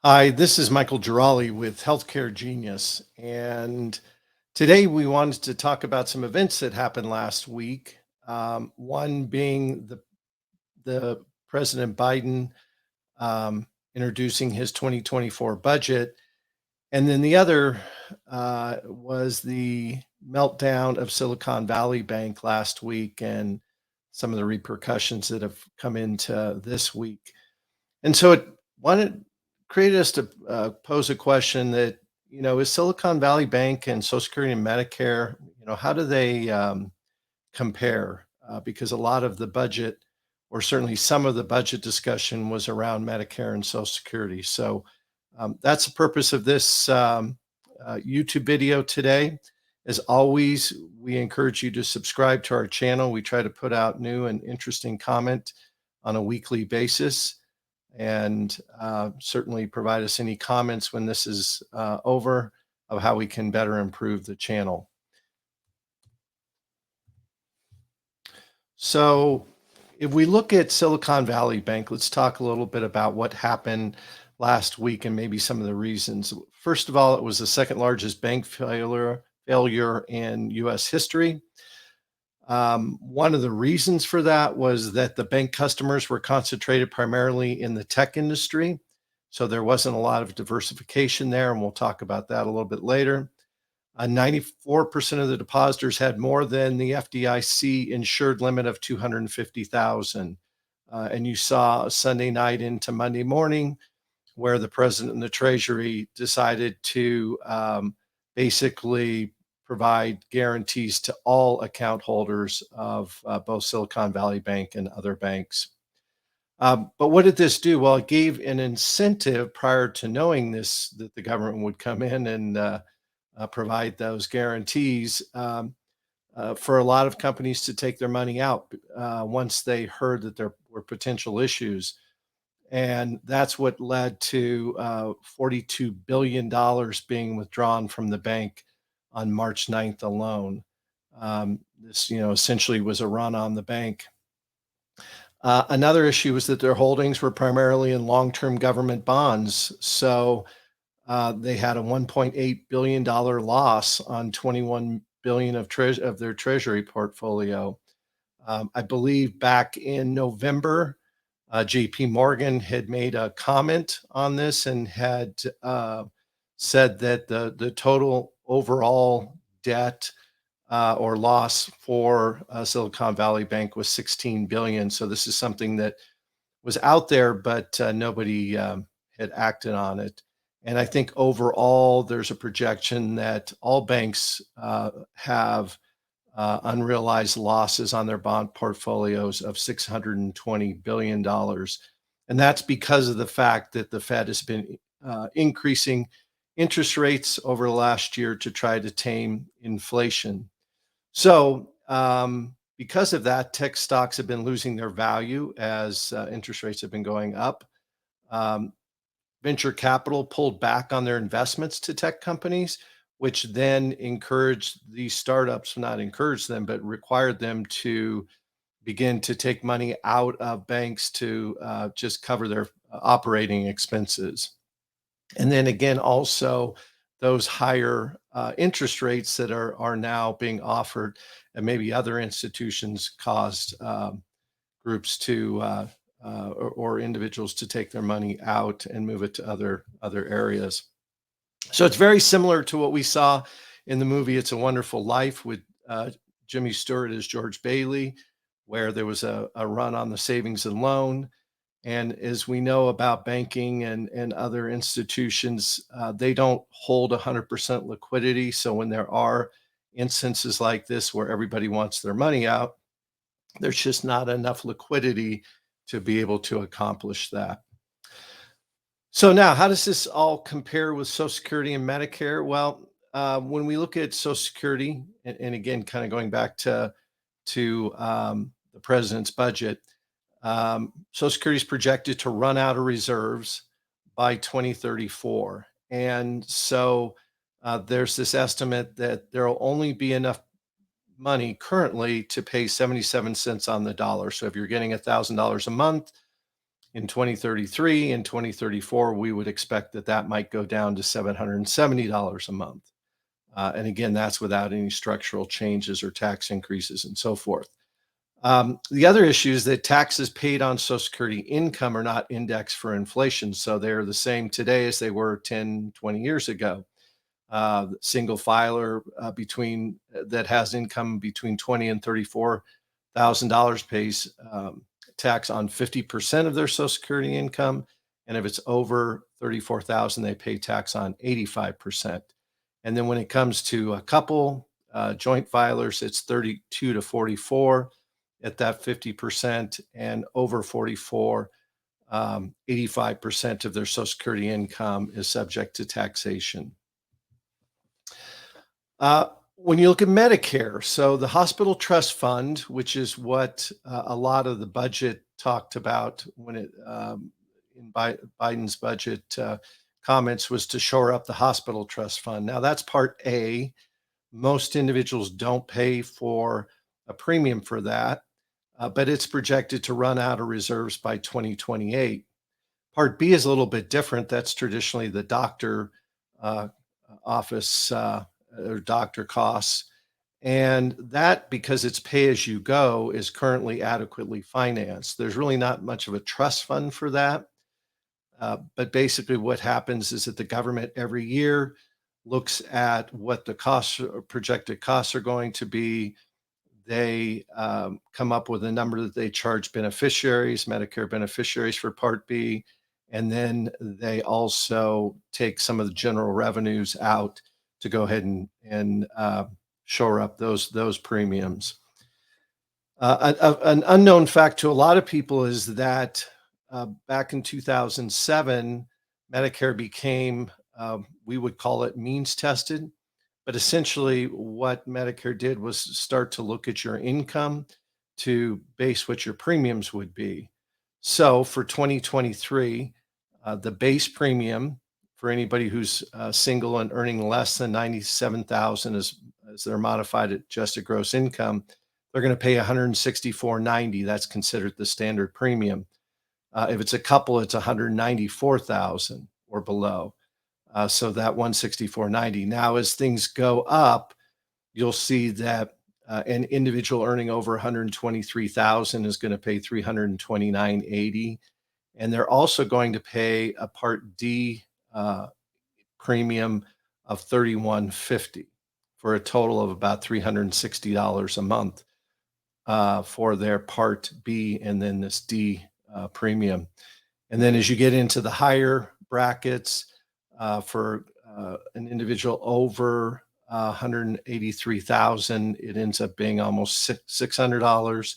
Hi, this is Michael Giralli with Healthcare Genius. And today we wanted to talk about some events that happened last week. One being the President Biden introducing his 2024 budget. And then the other was the meltdown of Silicon Valley Bank last week and some of the repercussions that have come into this week. And so it wanted created us to pose a question that, is Silicon Valley Bank and Social Security and Medicare, how do they compare? Because a lot of the budget, or certainly some of the budget discussion, was around Medicare and Social Security. So that's the purpose of this YouTube video today. As always, we encourage you to subscribe to our channel. We try to put out new and interesting comment on a weekly basis and certainly provide us any comments when this is over of how we can better improve the channel. So, if we look at Silicon Valley Bank, let's talk a little bit about what happened last week and maybe some of the reasons. First of all, it was the second largest bank failure in US history. One of the reasons for that was that the bank customers were concentrated primarily in the tech industry. So there wasn't a lot of diversification there, and we'll talk about that a little bit later. 94% of the depositors had more than the FDIC insured limit of 250,000. And you saw Sunday night into Monday morning where the president and the Treasury decided to basically provide guarantees to all account holders of both Silicon Valley Bank and other banks. But what did this do? Well, it gave an incentive prior to knowing this that the government would come in and provide those guarantees for a lot of companies to take their money out once they heard that there were potential issues. And that's what led to $42 billion being withdrawn from the bank on March 9th alone. This, essentially was a run on the bank. Another issue was that their holdings were primarily in long-term government bonds. So they had a $1.8 billion loss on 21 billion of their treasury portfolio. I believe back in November, JP Morgan had made a comment on this and had said that the total overall debt or loss for Silicon Valley Bank was 16 billion. So this is something that was out there, but nobody had acted on it. And I think overall, there's a projection that all banks have unrealized losses on their bond portfolios of $620 billion. And that's because of the fact that the Fed has been increasing interest rates over the last year to try to tame inflation. So, because of that, tech stocks have been losing their value as interest rates have been going up. Um, Venture capital pulled back on their investments to tech companies, which then encouraged these startups, not encouraged them, but required them to begin to take money out of banks to just cover their operating expenses. And then again, also those higher interest rates that are now being offered, and maybe other institutions caused groups to or individuals to take their money out and move it to other areas. So it's very similar to what we saw in the movie "It's a Wonderful Life" with Jimmy Stewart as George Bailey, where there was a run on the savings and loan. And as we know about banking and other institutions, they don't hold 100% liquidity. So when there are instances like this where everybody wants their money out, there's just not enough liquidity to be able to accomplish that. So now, how does this all compare with Social Security and Medicare? Well, when we look at Social Security, and again, kind of going back to the president's budget, Social Security is projected to run out of reserves by 2034, and so there's this estimate that there will only be enough money currently to pay 77 cents on the dollar. So if you're getting $1,000 a month, In 2033 and 2034, we would expect that that might go down to $770 a month. And again, that's without any structural changes or tax increases and so forth. The other issue is that taxes paid on Social Security income are not indexed for inflation. So they're the same today as they were 10, 20 years ago. Single filer between that has income between 20 and $34,000 pays tax on 50% of their Social Security income, and if it's over 34,000, they pay tax on 85%. And then when it comes to a couple joint filers, it's 32 to 44 at that 50%, and over 44, 85% of their Social Security income is subject to taxation. When you look at Medicare, so the hospital trust fund, which is what a lot of the budget talked about when it in Biden's budget comments, was to shore up the hospital trust fund. Now that's part A. Most individuals don't pay for a premium for that, but it's projected to run out of reserves by 2028. Part B is a little bit different. That's traditionally the doctor uh, office or doctor costs. And that, because it's pay as you go, is currently adequately financed. There's really not much of a trust fund for that. But basically, what happens is that the government every year looks at what the costs, projected costs are going to be. They come up with a number that they charge beneficiaries, Medicare beneficiaries for Part B, and then they also take some of the general revenues out to go ahead and shore up those premiums. An unknown fact to a lot of people is that back in 2007, Medicare became, we would call it means tested. But essentially, what Medicare did was start to look at your income to base what your premiums would be. So for 2023, the base premium for anybody who's single and earning less than 97,000 as their modified adjusted gross income, they're going to pay 164.90. That's considered the standard premium. If it's a couple, it's 194,000 or below. So that 164.90. Now, as things go up, you'll see that an individual earning over 123,000 is going to pay 329.80, and they're also going to pay a Part D premium of 31.50 for a total of about $360 a month for their Part B and then this D premium. And then as you get into the higher brackets, for an individual over 183,000, it ends up being almost $600,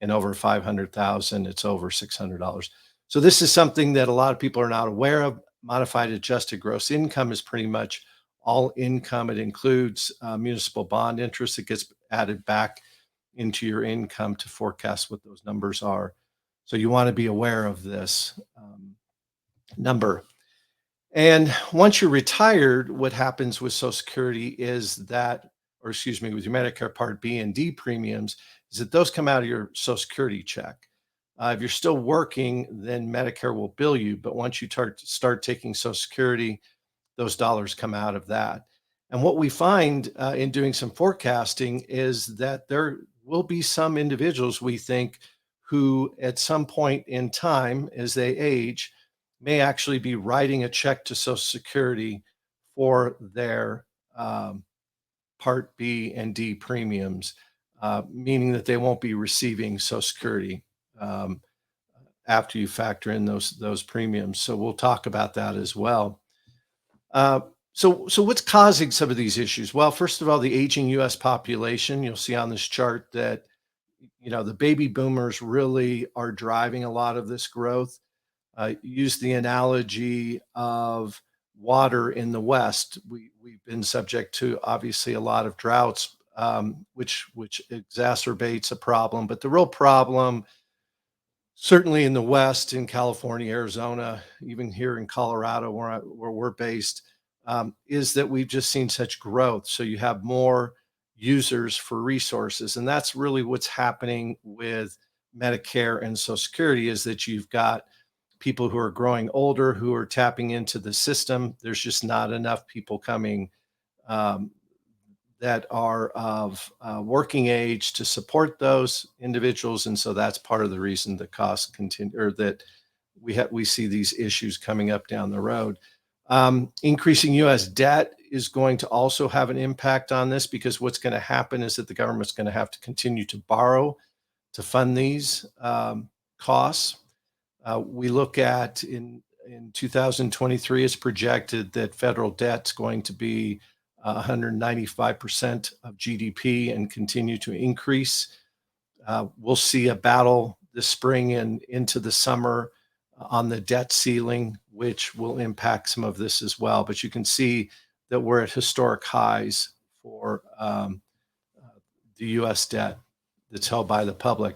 and over 500,000, it's over $600. So this is something that a lot of people are not aware of. Modified adjusted gross income is pretty much all income. It includes municipal bond interest that gets added back into your income to forecast what those numbers are. So you want to be aware of this number. And once you're retired, what happens with Social Security is that, or excuse me, with your Medicare Part B and D premiums, is that those come out of your Social Security check. If you're still working, then Medicare will bill you. But once you start taking Social Security, those dollars come out of that. And what we find in doing some forecasting is that there will be some individuals, we think, who at some point in time, as they age, may actually be writing a check to Social Security for their Part B and D premiums, meaning that they won't be receiving Social Security um, after you factor in those premiums. So we'll talk about that as well. Uh, so what's causing some of these issues? Well, first of all, the aging U.S. population. You'll see on this chart that the baby boomers really are driving a lot of this growth. Use the analogy of water in the West. We've been subject to obviously a lot of droughts, which exacerbates a problem. But the real problem, certainly in the West, in California, Arizona, even here in Colorado, where we're based, is that we've just seen such growth. So you have more users for resources, and that's really what's happening with Medicare and Social Security, is that you've got people who are growing older who are tapping into the system. There's just not enough people coming um, that are of working age to support those individuals, and so that's part of the reason the costs continue, or that we see these issues coming up down the road. Increasing U.S. debt is going to also have an impact on this because what's going to happen is that the government's going to have to continue to borrow to fund these costs. We look at in 2023, it's projected that federal debt's going to be 195% of GDP and continue to increase. We'll see a battle this spring and into the summer on the debt ceiling, which will impact some of this as well. But you can see that we're at historic highs for the US debt that's held by the public.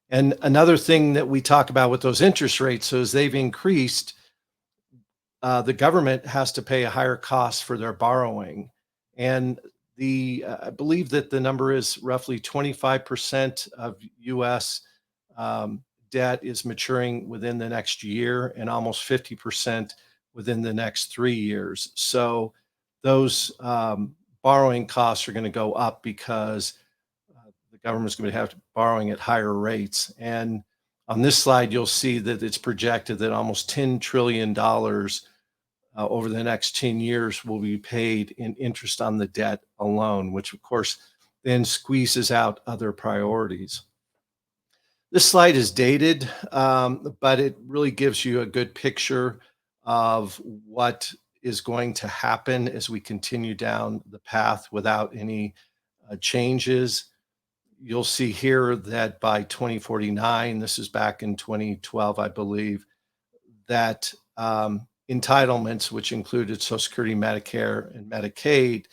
And another thing that we talk about with those interest rates, so as they've increased, the government has to pay a higher cost for their borrowing. And I believe that the number is roughly 25% of US debt is maturing within the next year and almost 50% within the next 3 years. So those borrowing costs are going to go up because the government's going to have to borrowing at higher rates. And on this slide, you'll see that it's projected that almost $10 trillion over the next 10 years will be paid in interest on the debt alone, which of course then squeezes out other priorities. This slide is dated, but it really gives you a good picture of what is going to happen as we continue down the path without any changes. You'll see here that by 2049, this is back in 2012, I believe, that entitlements, which included Social Security, Medicare, and Medicaid,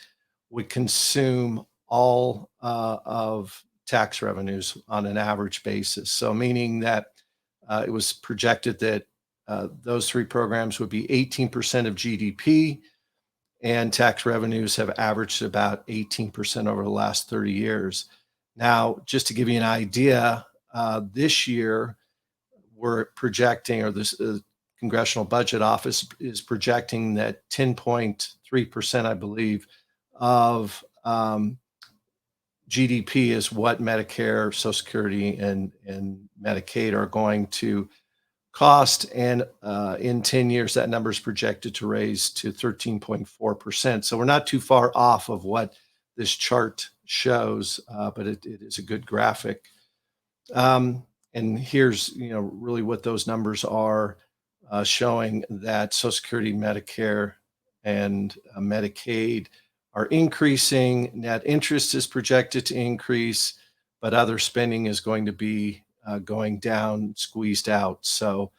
would consume all of tax revenues on an average basis. So, meaning that it was projected that those three programs would be 18% of GDP, and tax revenues have averaged about 18% over the last 30 years. Now, just to give you an idea, this year we're projecting, or this Congressional Budget Office is projecting that 10.3%, I believe, of GDP is what Medicare, Social Security, and Medicaid are going to cost. And in 10 years, that number is projected to raise to 13.4%. So we're not too far off of what this chart shows, but it is a good graphic. And here's, really what those numbers are showing that Social Security, Medicare, and Medicaid are increasing. Net interest is projected to increase, but other spending is going to be going down, squeezed out. So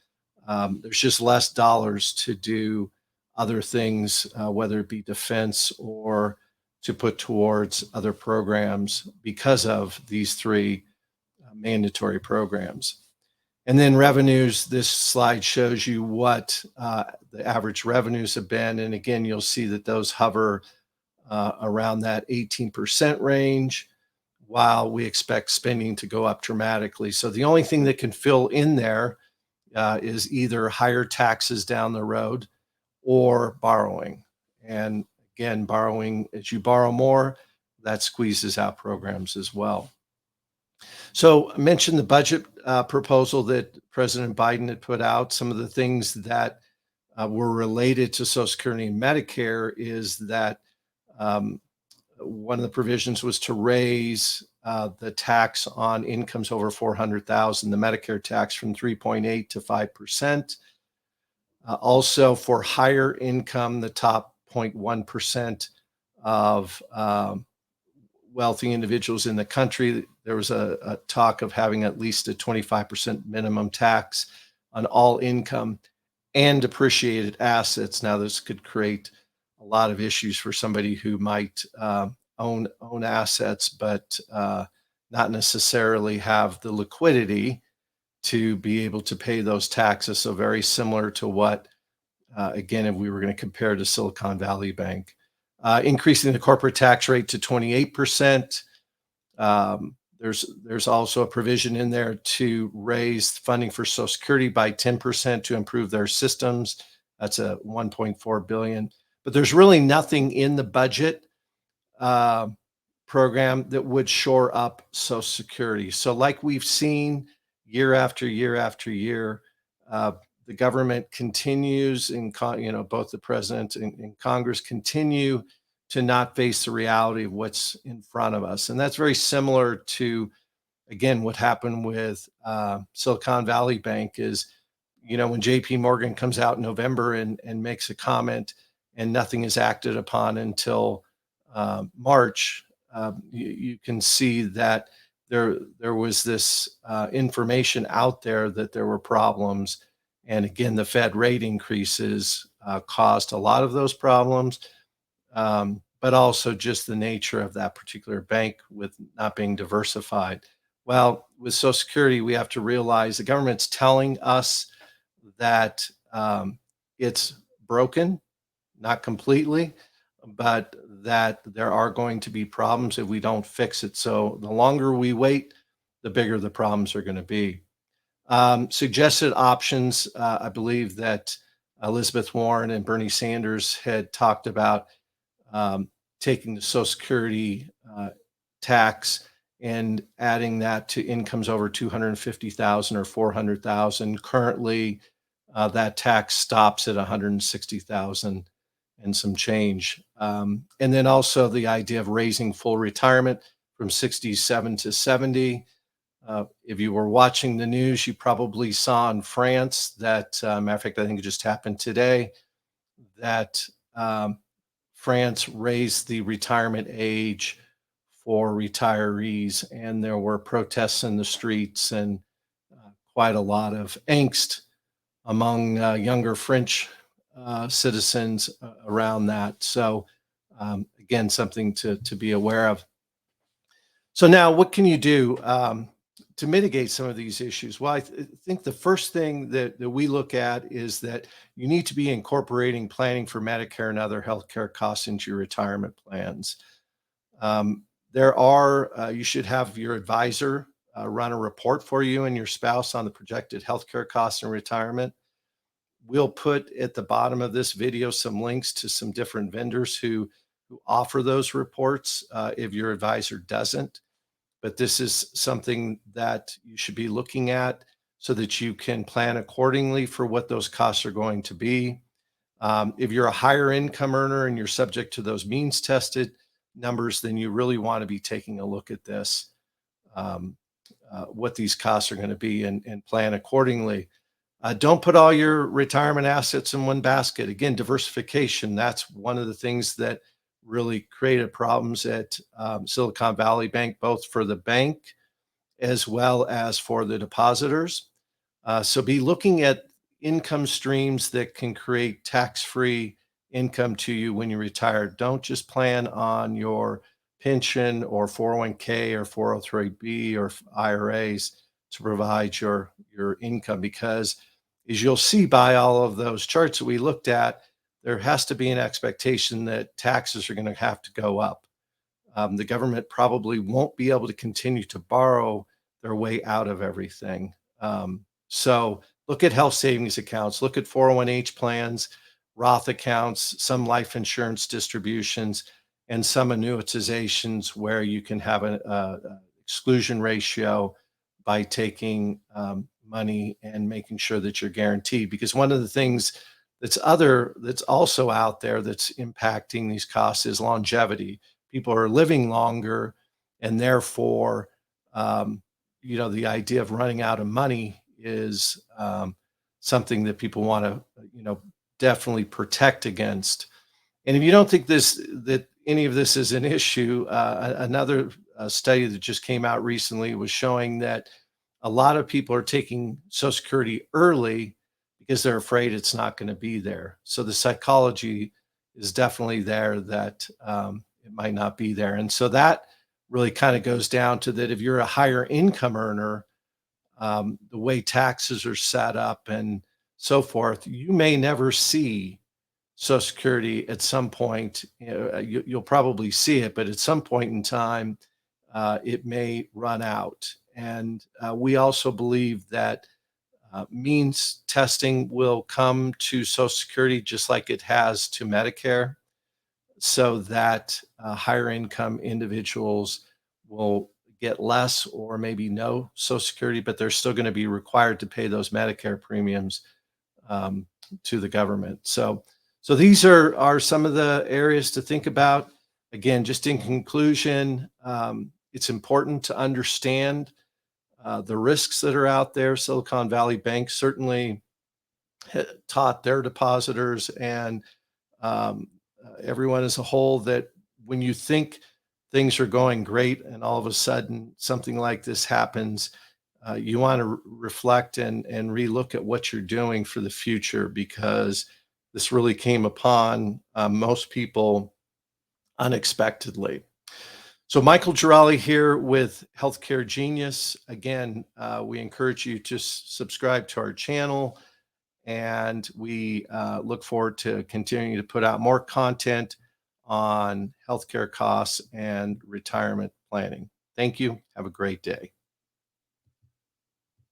there's just less dollars to do other things, whether it be defense or to put towards other programs because of these three mandatory programs. And then revenues, this slide shows you what the average revenues have been. And again, you'll see that those hover around that 18% range, while we expect spending to go up dramatically. So the only thing that can fill in there is either higher taxes down the road or borrowing. And again, borrowing, as you borrow more, that squeezes out programs as well. So I mentioned the budget proposal that President Biden had put out. Some of the things that were related to Social Security and Medicare is that one of the provisions was to raise the tax on incomes over 400,000, the Medicare tax from 3.8 to 5%. Also, for higher income, the top 0.1% of wealthy individuals in the country, there was a talk of having at least a 25% minimum tax on all income and depreciated assets. Now, this could create a lot of issues for somebody who might own assets, but not necessarily have the liquidity to be able to pay those taxes. So very similar to what, again, if we were going to compare to Silicon Valley Bank. Increasing the corporate tax rate to 28%, There's also a provision in there to raise funding for Social Security by 10% to improve their systems. That's a 1.4 billion. But there's really nothing in the budget uh, program that would shore up Social Security. So, like we've seen year after year after year, uh, the government continues, both the president and Congress continue to not face the reality of what's in front of us, and that's very similar to, again, what happened with Silicon Valley Bank. Is, when JP Morgan comes out in November and makes a comment and nothing is acted upon until March, you can see that there was this information out there that there were problems. And again, the Fed rate increases caused a lot of those problems, but also just the nature of that particular bank with not being diversified. Well, with Social Security, we have to realize the government's telling us that it's broken, not completely, but that there are going to be problems if we don't fix it. So the longer we wait, the bigger the problems are going to be. Suggested options, I believe that Elizabeth Warren and Bernie Sanders had talked about um, taking the Social Security tax and adding that to incomes over 250,000 or 400,000. Currently, that tax stops at 160,000 and some change. And then also the idea of raising full retirement from 67 to 70. If you were watching the news, you probably saw in France that, matter of fact, I think it just happened today, that um, France raised the retirement age for retirees, and there were protests in the streets and quite a lot of angst among younger French citizens around that. So, again, something to be aware of. So, now what can you do to mitigate some of these issues? Well, think the first thing that we look at is that you need to be incorporating planning for Medicare and other healthcare costs into your retirement plans. You should have your advisor run a report for you and your spouse on the projected healthcare costs in retirement. We'll put at the bottom of this video some links to some different vendors who offer those reports if your advisor doesn't. But this is something that you should be looking at so that you can plan accordingly for what those costs are going to be. If you're a higher income earner and you're subject to those means tested numbers, then you really want to be taking a look at this, um, what these costs are going to be, and plan accordingly. Don't put all your retirement assets in one basket. Again, diversification, that's one of the things that really created problems at Silicon Valley Bank, both for the bank as well as for the depositors. So be looking at income streams that can create tax-free income to you when you retire. Don't just plan on your pension or 401k or 403b or IRAs to provide your income, because as you'll see by all of those charts that we looked at, there has to be an expectation that taxes are going to have to go up. The government probably won't be able to continue to borrow their way out of everything. So look at health savings accounts, look at 401h plans, Roth accounts, some life insurance distributions, and some annuitizations where you can have an exclusion ratio by taking money and making sure that you're guaranteed. Because one of the things that's also out there that's impacting these costs is longevity. People are living longer, and therefore, um, the idea of running out of money is something that people want to, definitely protect against. And if you don't think that any of this is an issue, another study that just came out recently was showing that a lot of people are taking Social Security early because they're afraid it's not going to be there. So the psychology is definitely there that it might not be there. And so that really kind of goes down to that if you're a higher income earner, the way taxes are set up and so forth, you may never see Social Security at some point. You'll probably see it, but at some point in time, it may run out. And we also believe that means testing will come to Social Security just like it has to Medicare, so that higher income individuals will get less or maybe no Social Security, but they're still going to be required to pay those Medicare premiums um, to the government. So these are some of the areas to think about. Again, just in conclusion, it's important to understand the risks that are out there. Silicon Valley Bank certainly taught their depositors and everyone as a whole that when you think things are going great and all of a sudden something like this happens, you want to reflect and relook at what you're doing for the future, because this really came upon most people unexpectedly. So, Michael Girali here with Healthcare Genius. Again, we encourage you to subscribe to our channel, and we look forward to continuing to put out more content on healthcare costs and retirement planning. Thank you. Have a great day.